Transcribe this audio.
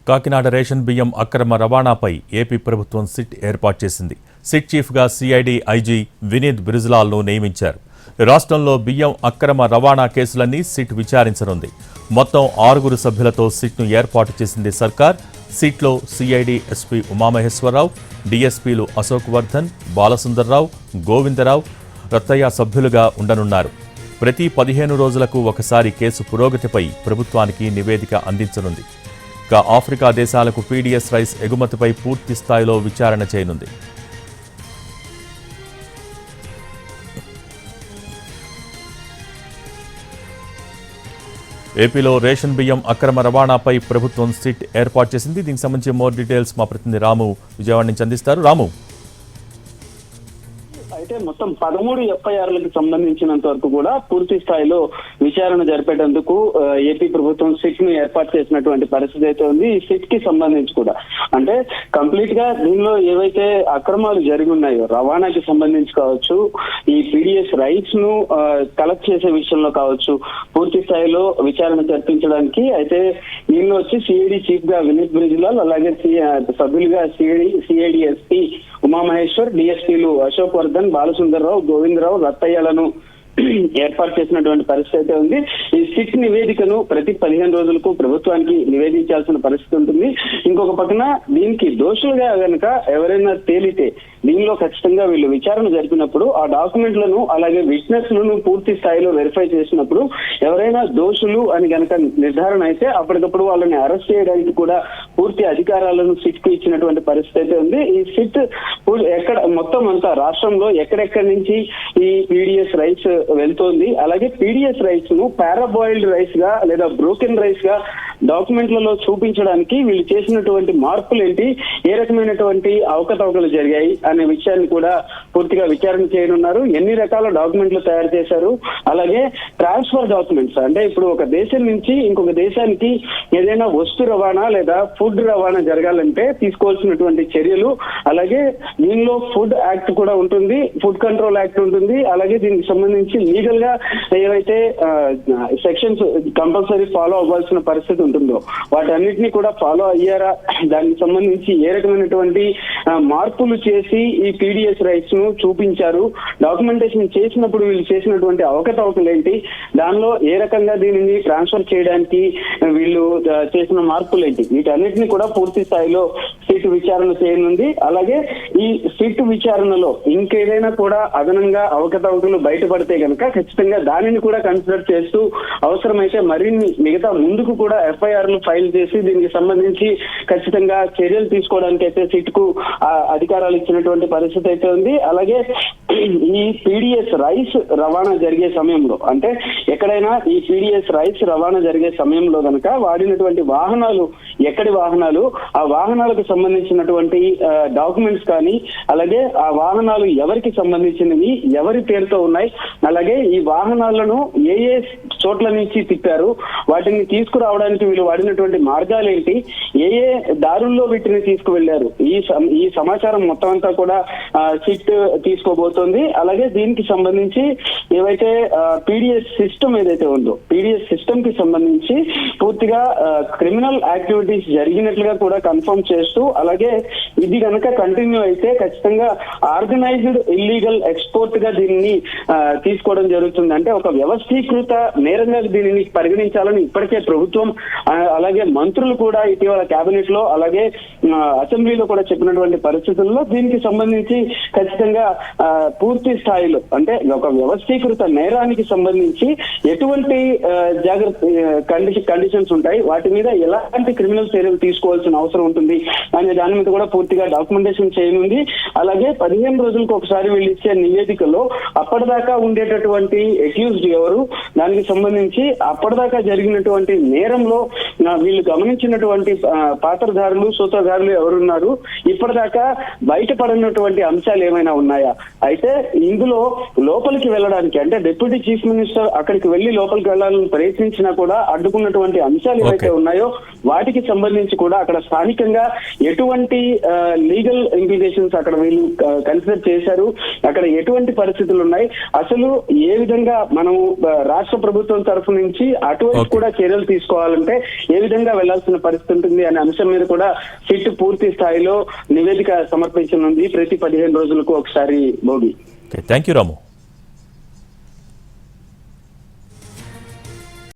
Kakinada ration బియ్యం అక్రమ రవాణాపై AP ప్రభుత్వం సిట్ ఏర్పాటు చేసింది. సిట్ చీఫ్గా సిఐడి ఐజీ వినీత్ బ్రిజ్లాల్ను నియమించారు. రాష్ట్రంలో బియ్యం అక్రమ రవాణా కేసులన్నీ సిట్ విచారించనుంది. మొత్తం 6 సభ్యులతో సిట్ను ఏర్పాటు చేసింది సర్కార్. సిట్లో సిఐడి ఎస్పీ ఉమామహేశ్వరరావు, డీఎస్పీలు అశోక్ వర్ధన్, బాలసుందర్రావు, గోవిందరావు, రత్తయ్య సభ్యులుగా ఉండనున్నారు. ప్రతి 15 రోజులకు ఒకసారి కేసు పురోగతిపై ప్రభుత్వానికి నివేదిక అందించనుంది. ఆఫ్రికా దేశాలకు పీడీఎస్ రైస్ ఎగుమతిపై పూర్తి స్థాయిలో విచారణ చేయనుంది. ఏపీలో రేషన్ బియ్యం అక్రమ రవాణాపై ప్రభుత్వం సిట్ ఏర్పాటు చేసింది. దీనికి సంబంధించి మోర్ డీటెయిల్స్ మా ప్రతినిధి రాము విజయవాడ నుంచి అందిస్తారు. రాము, అయితే మొత్తం 13 ఎఫ్ఐఆర్లకు సంబంధించినంత వరకు కూడా పూర్తి స్థాయిలో విచారణ జరిపేటందుకు ఏపీ ప్రభుత్వం సిట్ ను ఏర్పాటు చేసినటువంటి పరిస్థితి అయితే ఉంది. ఈ సిట్ కి సంబంధించి కూడా అంటే కంప్లీట్ గా దీనిలో ఏవైతే అక్రమాలు జరిగి ఉన్నాయో రవాణాకి సంబంధించి కావచ్చు, ఈ పీడిఎస్ రైట్స్ ను కలెక్ట్ చేసే విషయంలో కావచ్చు, పూర్తి స్థాయిలో విచారణ జరిపించడానికి అయితే దీనిలో వచ్చి సిఐడి చీఫ్ గా వినీత్ బ్రిజ్లాల్, అలాగే సభ్యులుగా సిఐడి ఎస్పీ ఉమామహేశ్వర్, డిఎస్పీలు అశోక్ వర్ధన్, బాలసుందర్రావు, గోవిందరావు, రత్తయ్యలను ఏర్పాటు చేసినటువంటి పరిస్థితి అయితే ఉంది. ఈ సిట్ నివేదికను ప్రతి 15 రోజులకు ప్రభుత్వానికి నివేదించాల్సిన పరిస్థితి ఉంటుంది. ఇంకొక పక్కన దీనికి దోషులుగా గనక ఎవరైనా తేలితే దీనిలో ఖచ్చితంగా వీళ్ళు విచారణ జరిపినప్పుడు ఆ డాక్యుమెంట్లను అలాగే విట్నెస్ లను పూర్తి స్థాయిలో వెరిఫై చేసినప్పుడు ఎవరైనా దోషులు అని గనక నిర్ధారణ అయితే అప్పటికప్పుడు వాళ్ళని అరెస్ట్ చేయడానికి కూడా పూర్తి అధికారాలను సిట్ కు ఇచ్చినటువంటి పరిస్థితి అయితే ఉంది. ఈ సిట్ ఎక్కడ మొత్తం అంతా రాష్ట్రంలో ఎక్కడెక్కడి నుంచి ఈ పీడిఎస్ రైస్ వెళ్తోంది, అలాగే పీడిఎస్ రైస్ ను పారాబాయిల్డ్ రైస్ గా లేదా బ్రోకెన్ రైస్ గా డాక్యుమెంట్లలో చూపించడానికి వీళ్ళు చేసినటువంటి మార్పులు ఏంటి, ఏ రకమైనటువంటి అవకతవకలు జరిగాయి అనే విషయాన్ని కూడా పూర్తిగా విచారణ చేయనున్నారు. ఎన్ని రకాల డాక్యుమెంట్లు తయారు చేశారు, అలాగే ట్రాన్స్ఫర్ డాక్యుమెంట్స్ అంటే ఇప్పుడు ఒక దేశం నుంచి ఇంకొక దేశానికి ఏదైనా వస్తు రవాణా లేదా ఫుడ్ రవాణా జరగాలంటే తీసుకోవాల్సినటువంటి చర్యలు, అలాగే దీనిలో ఫుడ్ యాక్ట్ కూడా ఉంటుంది, ఫుడ్ కంట్రోల్ యాక్ట్ ఉంటుంది, అలాగే దీనికి సంబంధించి లీగల్ గా ఏవైతే సెక్షన్స్ కంపల్సరీ ఫాలో అవ్వాల్సిన పరిస్థితి ఉంటుందో వాటన్నిటినీ కూడా ఫాలో అయ్యారా, దానికి సంబంధించి ఏ రకమైనటువంటి మార్పులు చేసి ఈ పీడిఎస్ రైట్స్ ను చూపించారు, డాక్యుమెంటేషన్ చేసినప్పుడు వీళ్ళు చేసినటువంటి అవకతవకలు ఏంటి, దానిలో ఏ రకంగా దీనిని ట్రాన్స్ఫర్ చేయడానికి వీళ్ళు చేసిన మార్పులు ఏంటి, వీటన్నిటిని కూడా పూర్తి స్థాయిలో సిట్ విచారణ చేయనుంది. అలాగే ఈ సిట్ విచారణలో ఇంకేదైనా కూడా అదనంగా అవకతవకలు బయటపడితే కనుక ఖచ్చితంగా దానిని కూడా కన్సిడర్ చేస్తూ అవసరమైతే మరిన్ని మిగతా ముందుకు కూడా ఎఫ్ఐఆర్లు ఫైల్ చేసి దీనికి సంబంధించి ఖచ్చితంగా చర్యలు తీసుకోవడానికి అయితే సిట్ కు అధికారాలు ఇచ్చినటువంటి పరిస్థితి అయితే ఉంది. అలాగే ఈ పీడిఎస్ రైస్ రవాణా జరిగే సమయంలో అంటే ఎక్కడైనా ఈ పీడిఎస్ రైస్ రవాణా జరిగే సమయంలో కనుక వాడినటువంటి వాహనాలు ఎక్కడి వాహనాలు, ఆ వాహనాలకు సంబంధించినటువంటి డాక్యుమెంట్స్ కానీ, అలాగే ఆ వాహనాలు ఎవరికి సంబంధించినవి, ఎవరి పేరుతో ఉన్నాయి, అలాగే ఈ వాహనాలను ఏ ఏ చోట్ల నుంచి తిప్పారు, వాటిని తీసుకురావడానికి వీళ్ళు వాడినటువంటి మార్గాలు ఏంటి, ఏ ఏ దారుల్లో వీటిని తీసుకువెళ్లారు, ఈ సమాచారం మొత్తం అంతా కూడా సిట్ తీసుకోబోతోంది. అలాగే దీనికి సంబంధించి ఏవైతే పీడిఎస్ సిస్టమ్ ఏదైతే ఉందో పీడిఎస్ సిస్టమ్ కి సంబంధించి పూర్తిగా క్రిమినల్ యాక్టివిటీస్ జరిగినట్లుగా కూడా కన్ఫర్మ్ చేస్తూ, అలాగే ఇది కనుక కంటిన్యూ అయితే ఖచ్చితంగా ఆర్గనైజ్డ్ ఇల్లీగల్ ఎక్స్పోర్ట్ గా దీనిని తీసుకోవడం జరుగుతుంది. అంటే ఒక వ్యవస్థీకృత నేరంగా దీనిని పరిగణించాలని ఇప్పటికే ప్రభుత్వం అలాగే మంత్రులు కూడా ఇటీవల కేబినెట్ లో అలాగే అసెంబ్లీలో కూడా చెప్పినటువంటి పరిస్థితుల్లో దీనికి సంబంధించి ఖచ్చితంగా పూర్తి స్థాయిలో అంటే ఒక వ్యవస్థీకృత నేరానికి సంబంధించి ఎటువంటి కండిషన్స్ ఉంటాయి, వాటి మీద ఎలాంటి క్రిమినల్ చర్యలు తీసుకోవాల్సిన అవసరం ఉంటుంది అనే దాని మీద కూడా పూర్తిగా డాక్యుమెంటేషన్ చేయనుంది. అలాగే 15 రోజులకు ఒకసారి వీళ్ళు ఇచ్చే నివేదికలో అప్పటిదాకా ఉండేటటువంటి అక్యూజ్డ్ ఎవరు, దానికి సంబంధించి అప్పటిదాకా జరిగినటువంటి నేరంలో వీళ్ళు గమనించినటువంటి పాత్రధారులు సూత్రధారులు ఎవరున్నారు, ఇప్పటిదాకా బయటపడినటువంటి అంశాలు ఏమైనా ఉన్నాయా. అయితే ఇందులో లోపలికి వెళ్ళడానికి అంటే డిప్యూటీ చీఫ్ మినిస్టర్ అక్కడికి వెళ్లి లోపలికి వెళ్లాలని ప్రయత్నించినా కూడా అడ్డుకున్నటువంటి అంశాలు ఏవైతే ఉన్నాయో వాటికి సంబంధించి కూడా అక్కడ స్థానికంగా ఎటువంటి లీగల్ ఇంప్లికేషన్స్ అక్కడ వీళ్ళు కన్సిడర్ చేశారు, అక్కడ ఎటువంటి పరిస్థితులు ఉన్నాయి, అసలు ఏ విధంగా మనం రాష్ట్ర ప్రభుత్వం తరఫు నుంచి అటువైపు కూడా చర్యలు తీసుకోవాలంటే ఏ విధంగా వెళ్లాల్సిన పరిస్థితి ఉంటుంది అనే అంశం మీద కూడా సిట్ పూర్తి స్థాయిలో నివేదిక సమర్పించనుంది ప్రతి 15 రోజులకు ఒకసారి. భోగి. Thank you Ramu.